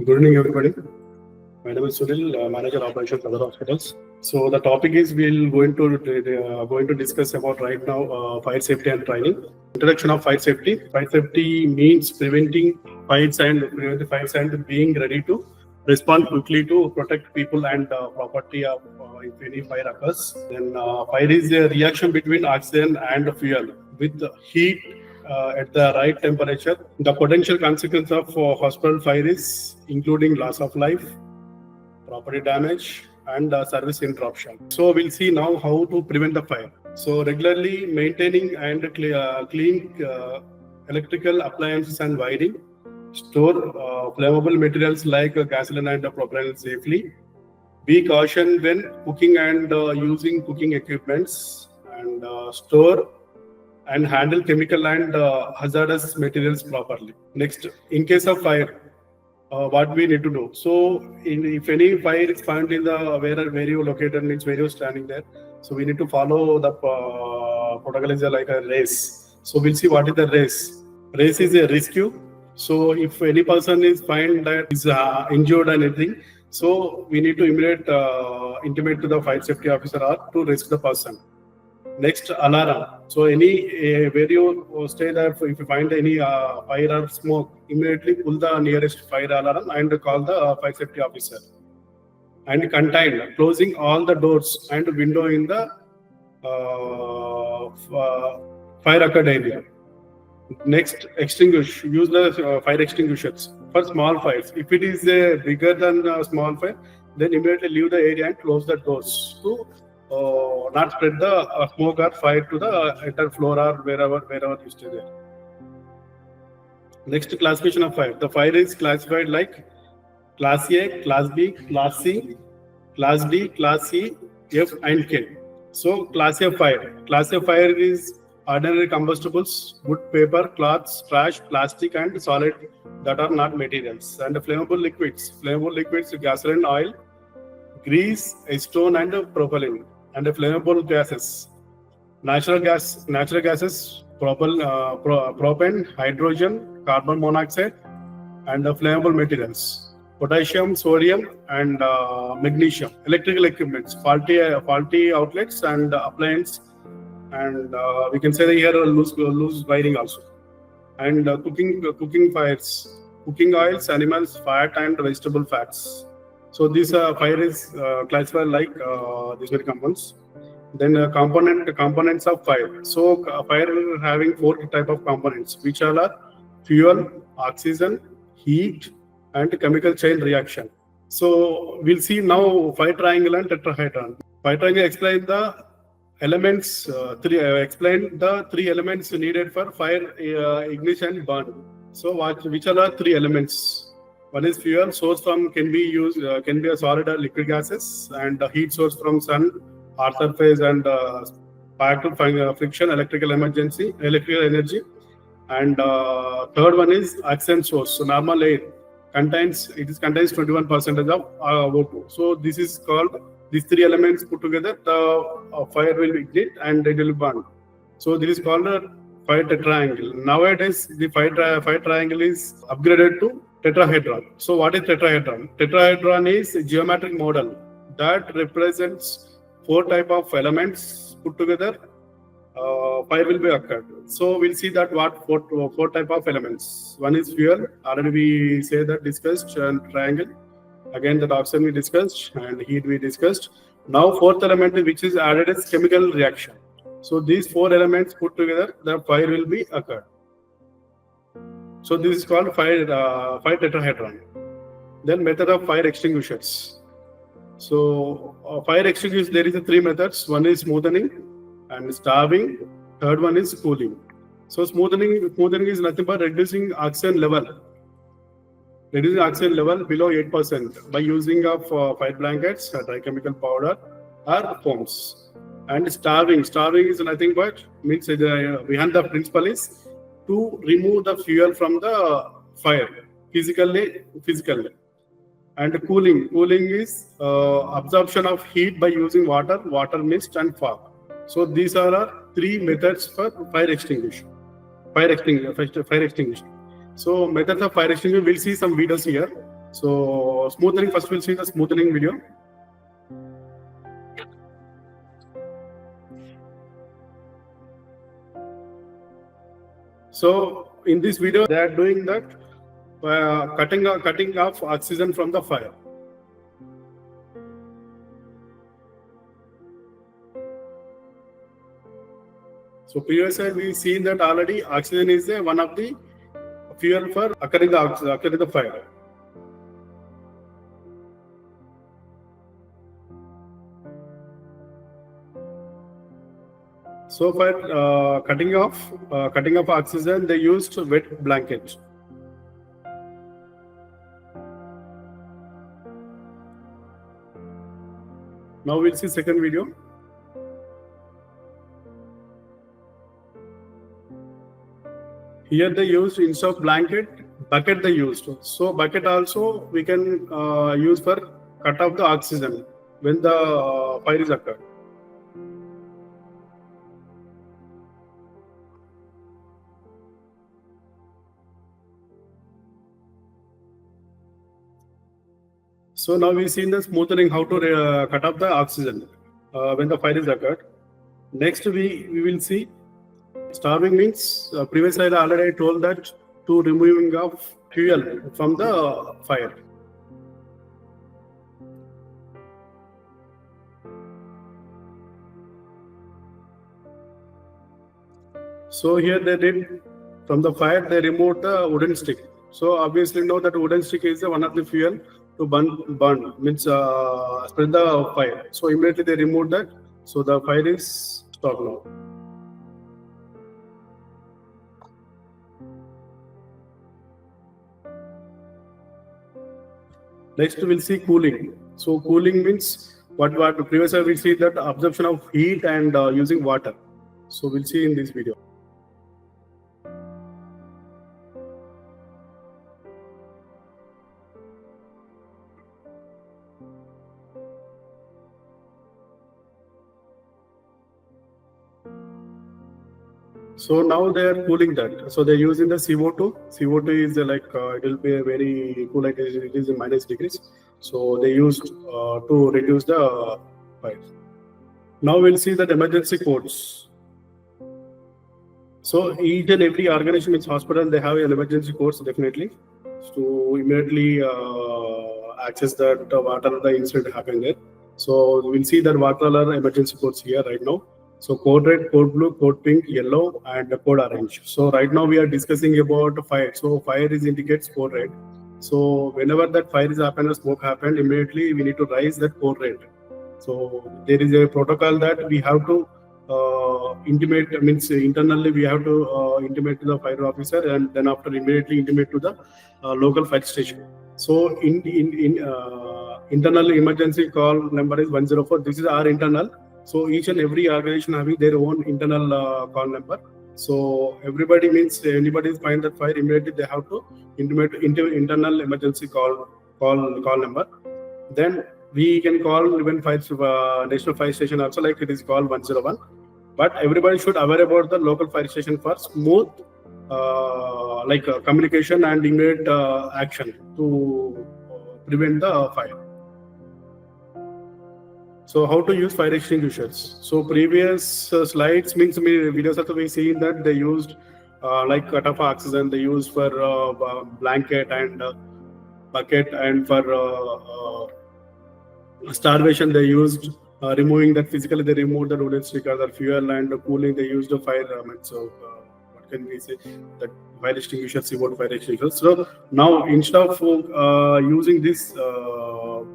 Good evening, everybody. My name is Sunil, Manager Operations Other Hospitals. So the topic is we'll going to discuss about right now fire safety and training. Introduction of fire safety. Fire safety means preventing fires and being ready to respond quickly to protect people and property of if any fire occurs. Then fire is a reaction between oxygen and fuel with heat at the right temperature. The potential consequence of hospital fire is including loss of life, property damage, and service interruption. So we'll see now how to prevent the fire. So regularly maintaining and clean electrical appliances and wiring. Store flammable materials like gasoline and propane safely. Be cautioned when cooking and using cooking equipments, and store and handle chemical and hazardous materials properly. Next, in case of fire, what we need to do. So, if any fire is found in the where you located, means where you're standing there, so we need to follow the protocol is like a race. So we'll see what is the race. Race is a rescue. So if any person is found that is injured or anything, so we need to intimate to the fire safety officer or to rescue the person. Next, alarm. So where you stay there, if you find any fire or smoke, immediately pull the nearest fire alarm and call the fire safety officer. And contain, closing all the doors and window in the fire occurred area. Next, extinguish. Use the fire extinguishers for small fires. If it is bigger than a small fire, then immediately leave the area and close the doors to not spread the smoke or fire to the entire floor or wherever you stay there. Next, classification of fire. The fire is classified like Class A, Class B, Class C, Class D, Class E, F, and K. So, Class A fire. Class A fire is ordinary combustibles, wood, paper, cloths, trash, plastic, and solid that are not materials. And flammable liquids. Flammable liquids, gasoline, oil, grease, acetone, and propylene. And flammable gases. Natural gases, propane, hydrogen, carbon monoxide, and flammable materials. Potassium, sodium, and magnesium. Electrical equipments, faulty outlets and appliance, and we can say that here loose wiring also. And cooking fires, cooking oils, animals, fat, and vegetable fats. So this fire is classified like these many components. Then components of fire. So fire is having 4 type of components, which are fuel, oxygen, heat, and chemical chain reaction. So we'll see now fire triangle and tetrahedron. Fire triangle explain the elements. Explain the 3 elements needed for fire ignition burn. So which are the 3 elements? One is fuel source can be a solid or liquid gases, and the heat source from sun, earth surface, and spark friction, electrical energy. And third one is oxygen source. So normal air contains 21% of O2. So this is called, these 3 elements put together, the fire will ignite and it will burn. So this is called a fire tetrahedral. Nowadays, the fire triangle is upgraded to tetrahedron. So what is tetrahedron? Tetrahedron is a geometric model that represents 4 type of elements put together. Fire will be occurred. So we'll see that what 4 type of elements. One is fuel. Already we say that discussed, and triangle. Again, the oxygen we discussed and heat we discussed. Now 4th element, which is added as chemical reaction. So these 4 elements put together, the fire will be occurred. So this is called fire tetrahedron. Then method of fire extinguishers. So fire extinguishers, there is 3 methods. One is smoothing and starving. Third one is cooling. So smoothing is nothing but reducing oxygen level below 8% by using of fire blankets, dry chemical powder, or foams. And starving is nothing but means behind the principle is to remove the fuel from the fire physically. And cooling is absorption of heat by using water mist, and fog. So these are our 3 methods for fire extinguishing. So methods of fire extinguishing, we'll see some videos here. So smoothing, first we'll see the smoothing video. So in this video, they are doing that cutting off oxygen from the fire. So previously we seen that already oxygen is one of the fuel for occurring the fire. So for cutting off oxygen, they used wet blanket. Now we'll see second video. Here they used, instead of blanket, bucket they used. So bucket also we can use for cut off the oxygen when the fire is occurred. So now we see in the smoothing how to cut off the oxygen when the fire is occurred. Next we will see starving means previous slide already I told that to removing of fuel from the fire. So here they did from the fire they removed the wooden stick. So obviously know that wooden stick is one of the fuel to burn means spread the fire. So immediately they removed that. So the fire is stopped now. Next we'll see cooling. So cooling means what previously we see that absorption of heat and using water. So we'll see in this video. So now they are cooling that. So they're using the CO2. CO2 is like it will be a very cool, like it is in -degrees. So they used to reduce the fire. Now we'll see that emergency codes. So each and every organization, means hospital, they have an emergency codes definitely to immediately access that whatever the incident happened there. So we'll see that what all are emergency codes here right now. So code red, code blue, code pink, yellow, and code orange. So right now we are discussing about fire. So fire is indicates code red. So whenever that fire is happened or smoke happened, immediately we need to raise that code red. So there is a protocol that we have to intimate, means internally we have to intimate to the fire officer, and then after immediately intimate to the local fire station. So internal emergency call number is 104. This is our internal. So each and every organization having their own internal call number. So everybody means anybody is find that fire, immediately they have to intimate internal emergency call number. Then we can call even national fire station also, like it is called 101. But everybody should aware about the local fire station for smooth communication and immediate action to prevent the fire. So how to use fire extinguishers? So previous slides means videos also we seen that they used like cut off oxygen, they used for blanket and bucket, and for starvation they used removing that physically, they removed the wooden stick or the fuel, and cooling they used the fire. So what can we say, that fire extinguishers, CO2 fire extinguishers. So now instead of using this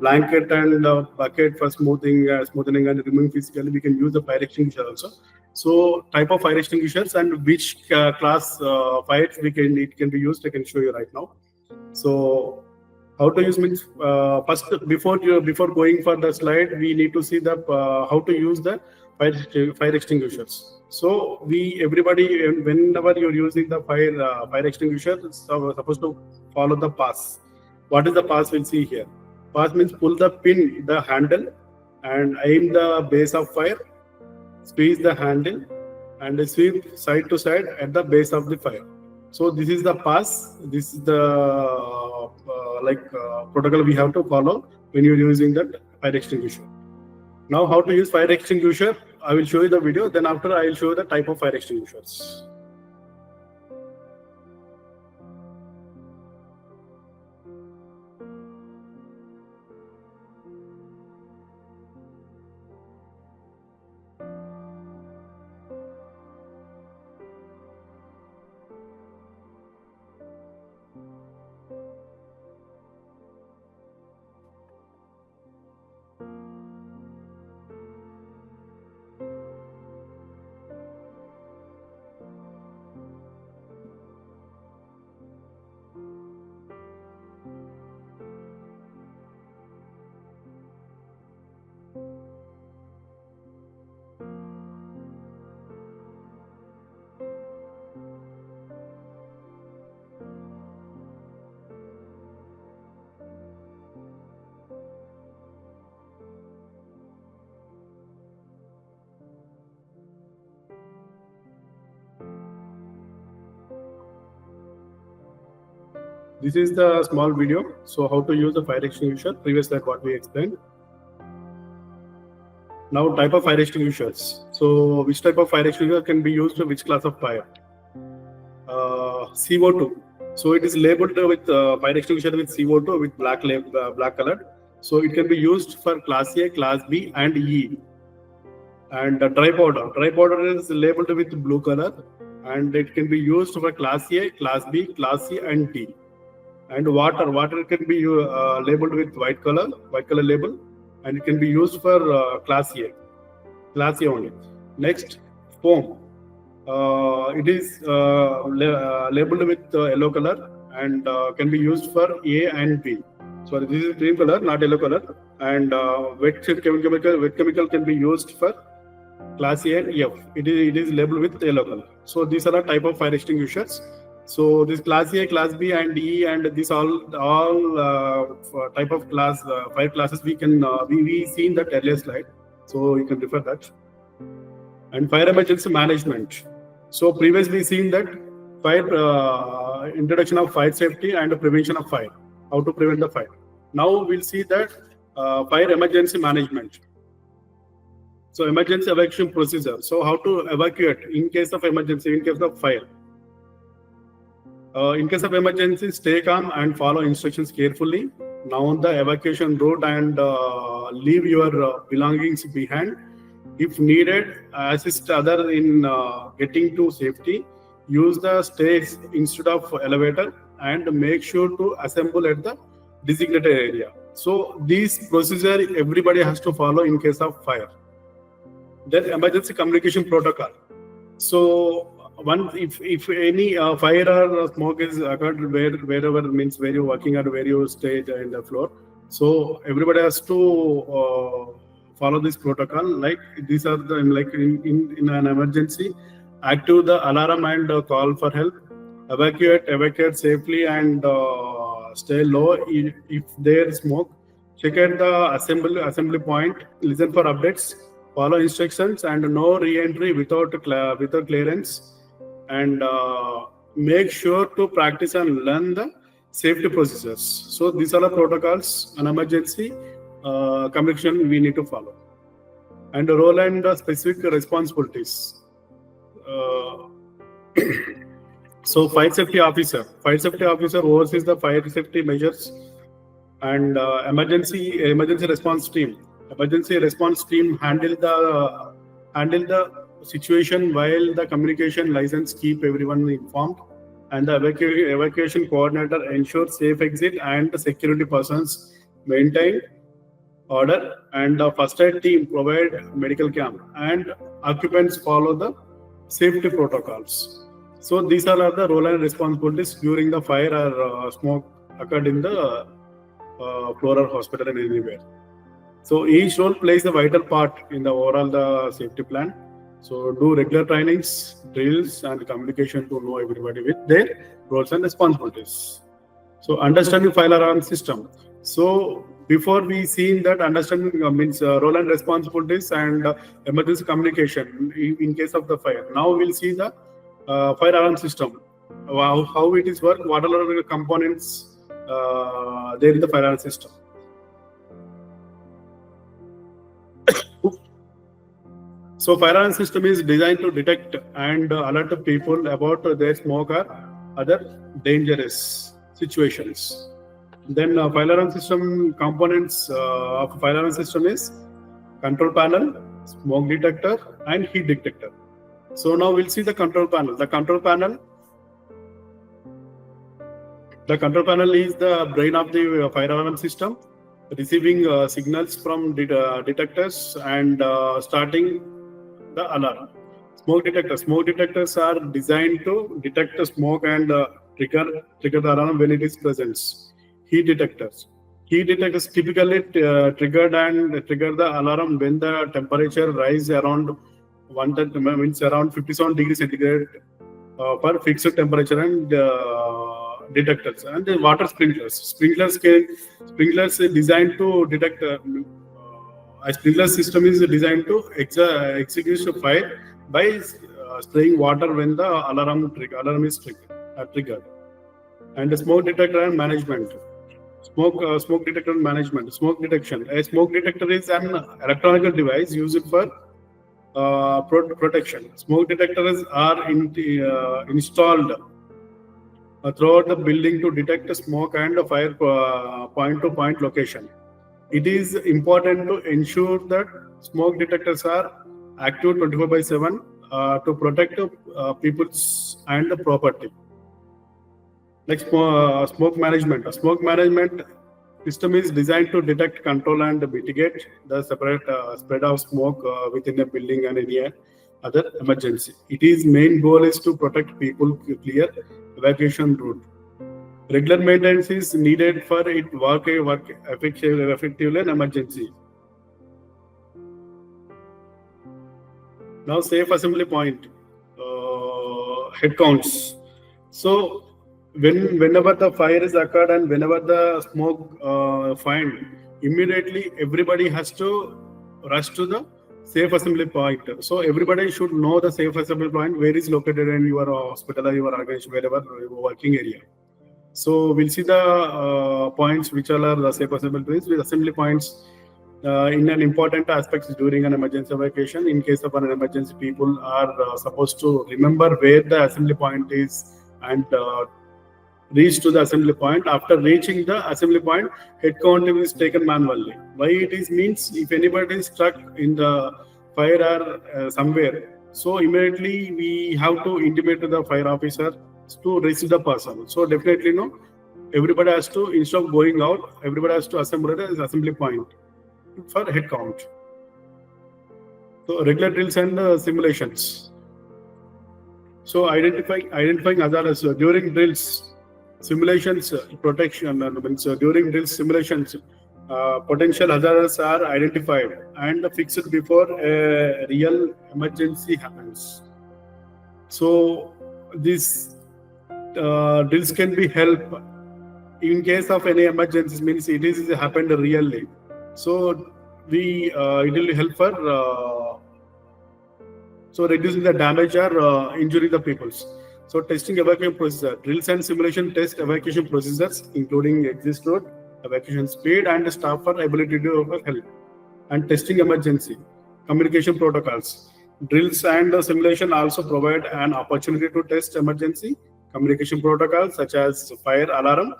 blanket and bucket for smoothing and removing physically, we can use the fire extinguisher also. So type of fire extinguishers and which class fires it can be used, I can show you right now. So how to use means first before going for the slide, we need to see the how to use the fire extinguishers. So everybody, whenever you're using the fire extinguisher, supposed to follow the pass. What is the pass? We'll see here. Pass means pull the handle and aim the base of fire, squeeze the handle and sweep side to side at the base of the fire. So this is the pass. This is the protocol we have to follow when you're using that fire extinguisher. Now, how to use fire extinguisher? I will show you the video. Then after, I will show you the type of fire extinguishers. This is the small video. So how to use the fire extinguisher, previous slide what we explained. Now type of fire extinguishers. So which type of fire extinguisher can be used to which class of fire? CO2. So it is labeled with fire extinguisher with CO2 with black color. So it can be used for class A, class B and E. And dry powder. Dry powder is labeled with blue color and it can be used for class A, class B, class C and D. And water can be labeled with white color label, and it can be used for class A only. Next, foam. It is labeled with yellow color and can be used for A and B. So this is green color, not yellow color. And wet chemical can be used for class A and F. It is labeled with yellow color. So these are the type of fire extinguishers. So this class A, class B, and E, and this all type of fire classes we can we see in that earlier slide. So you can refer that. And fire emergency management. So previously seen that fire introduction of fire safety and prevention of fire. How to prevent the fire. Now we'll see that fire emergency management. So emergency evacuation procedure. So how to evacuate in case of emergency, in case of fire. In case of emergency, stay calm and follow instructions carefully. Now on the evacuation route and leave your belongings behind. If needed, assist other in getting to safety. Use the stairs instead of elevator and make sure to assemble at the designated area. So this procedure everybody has to follow in case of fire. Then emergency communication protocol. So if any fire or smoke is occurred wherever means where you're working or where you stay in the floor, so everybody has to follow this protocol. Like these are the in an emergency, active the alarm and call for help, evacuate safely and stay low if there is smoke, check at the assembly point, listen for updates, follow instructions and no re-entry without clearance. And make sure to practice and learn the safety procedures. So these are the protocols an emergency communication we need to follow. And role and specific responsibilities. So fire safety officer oversees the fire safety measures and emergency response team. Emergency response team handle the situation while the communication license keep everyone informed, and the evacuation coordinator ensures safe exit and the security persons maintain order, and the first aid team provide medical camp and occupants follow the safety protocols. So these are the role and responsibilities during the fire or smoke occurred in the floor or hospital and anywhere. So each role plays a vital part in the overall safety plan. So do regular trainings, drills and communication to know everybody with their roles and responsibilities. So understanding fire alarm system. So before we seen that understanding means role and responsibilities and emergency communication in case of the fire. Now we'll see the fire alarm system. How it is work, what are the components there in the fire alarm system. So fire alarm system is designed to detect and alert people about their smoke or other dangerous situations. Then fire alarm system components of fire alarm system is control panel, smoke detector, and heat detector. So now we'll see the control panel. The control panel is the brain of the fire alarm system, receiving signals from detectors and starting the alarm. Smoke detectors are designed to detect the smoke and trigger the alarm when it is present. Heat detectors typically trigger the alarm when the temperature rise around around 57 degrees centigrade per fixed temperature, and detectors and the water sprinklers is designed to detect a sprinkler system is designed to execute fire by spraying water when the alarm is triggered. And the smoke detector and management. Smoke detector and management. Smoke detection. A smoke detector is an electronic device used for protection. Smoke detectors are installed throughout the building to detect smoke and fire point-to-point location. It is important to ensure that smoke detectors are active 24/7 to protect people's and the property. Like smoke management. A smoke management system is designed to detect, control, and mitigate the separate spread of smoke within a building and any other emergency. Its main goal is to protect people, clear evacuation route. Regular maintenance is needed for it work effectively in emergency. Now, safe assembly point, head counts. So, whenever the fire is occurred and whenever the smoke find, immediately everybody has to rush to the safe assembly point. So everybody should know the safe assembly point where is located in your hospital or your organization, wherever your working area. So we'll see the points which are the safe assembly points. With assembly points in an important aspects during an emergency evacuation. In case of an emergency, people are supposed to remember where the assembly point is and reach to the assembly point. After reaching the assembly point, head count is taken manually. Why it is means if anybody is stuck in the fire or somewhere, so immediately we have to intimate to the fire officer to reach the person. So definitely no, everybody has to, instead of going out, everybody has to assemble at the assembly point for head count. So regular drills and simulations. So identifying hazards during drills. Simulations protection means during drill simulations, potential hazards are identified and fixed before a real emergency happens. So these drills can be help in case of any emergency, means it is happened really. So it will help for reducing the damage or injuring the peoples. So testing evacuation procedure. Drills and simulation test evacuation procedures, including exit route, evacuation speed, and staff for ability to help. And testing emergency. Communication protocols. Drills and simulation also provide an opportunity to test emergency communication protocols such as fire alarm,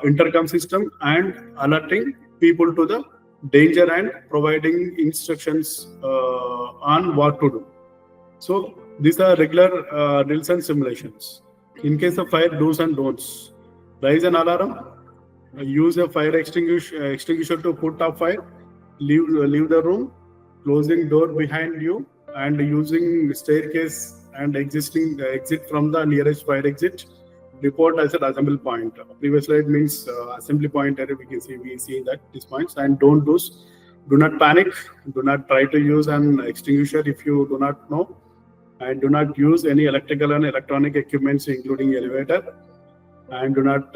intercom system, and alerting people to the danger and providing instructions on what to do. So these are regular drills and simulations. In case of fire, do's and don'ts. Raise an alarm. Use a fire extinguisher to put out fire. Leave the room. Closing door behind you and using staircase and exit from the nearest fire exit. Report as an assembly point. Previous slide means assembly point. We see that these points. And don't do not panic. Do not try to use an extinguisher if you do not know. And do not use any electrical and electronic equipments, including elevator. And do not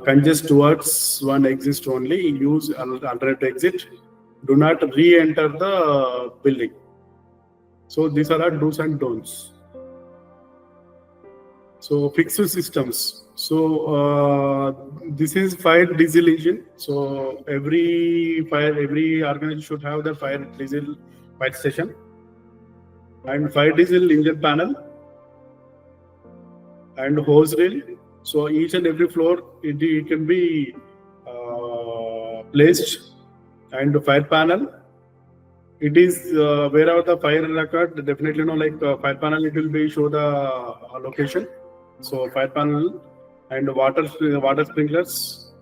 congest towards one exit only. Use alternate exit. Do not re-enter the building. So these are our do's and don'ts. So fixed systems. So this is fire diesel engine. So every organization should have the fire station and fire diesel engine panel and hose reel. So each and every floor it can be placed, and the fire panel. It is wherever the fire occurred, definitely fire panel. It will be show the location. So fire panel and water sprinklers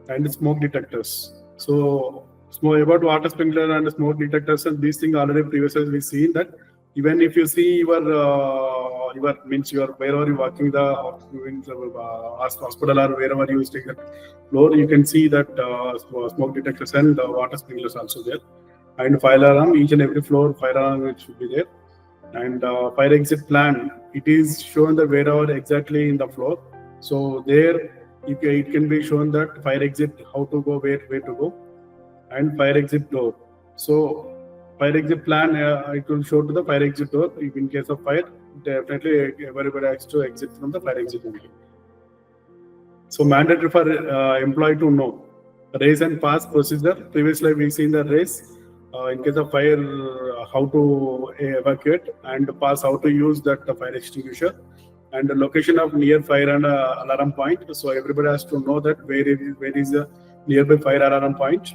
and smoke detectors. So about water sprinkler and smoke detectors, and these things already previously we seen that even if you see your wherever you working the hospital or wherever you stay the floor, you can see that smoke detectors and water sprinklers also there. And fire alarm, each and every floor fire alarm it should be there. And fire exit plan, it is shown that wherever exactly in the floor. So there it can be shown that fire exit, how to go, where to go, and fire exit door. So fire exit plan, it will show to the fire exit door. If in case of fire, definitely everybody has to exit from the fire exit only. So mandatory for employee to know raise and pass procedure. Previously we seen the raise. In case of fire, how to evacuate, and pass, how to use that fire extinguisher, and the location of near fire and alarm point. So everybody has to know that where is a nearby fire alarm point,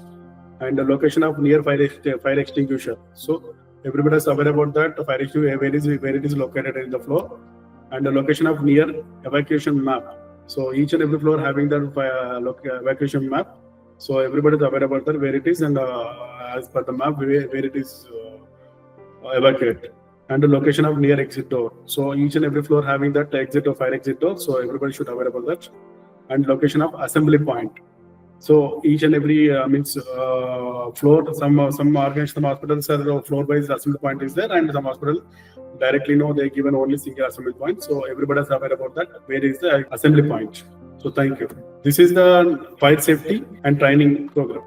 and the location of near fire extinguisher. So everybody is aware about that fire extinguisher, where it is located in the floor, and the location of near evacuation map. So each and every floor having that evacuation map. So everybody is aware about that where it is, and as per the map where it is evacuated, and the location of near exit door. So each and every floor having that exit or fire exit door. So everybody should aware about that, and location of assembly point. So each and every floor. Some organizations, some hospitals are floor wise assembly point is there, and some hospital directly they given only single assembly point. So everybody is aware about that where is the assembly point. So thank you. This is the fire safety and training program.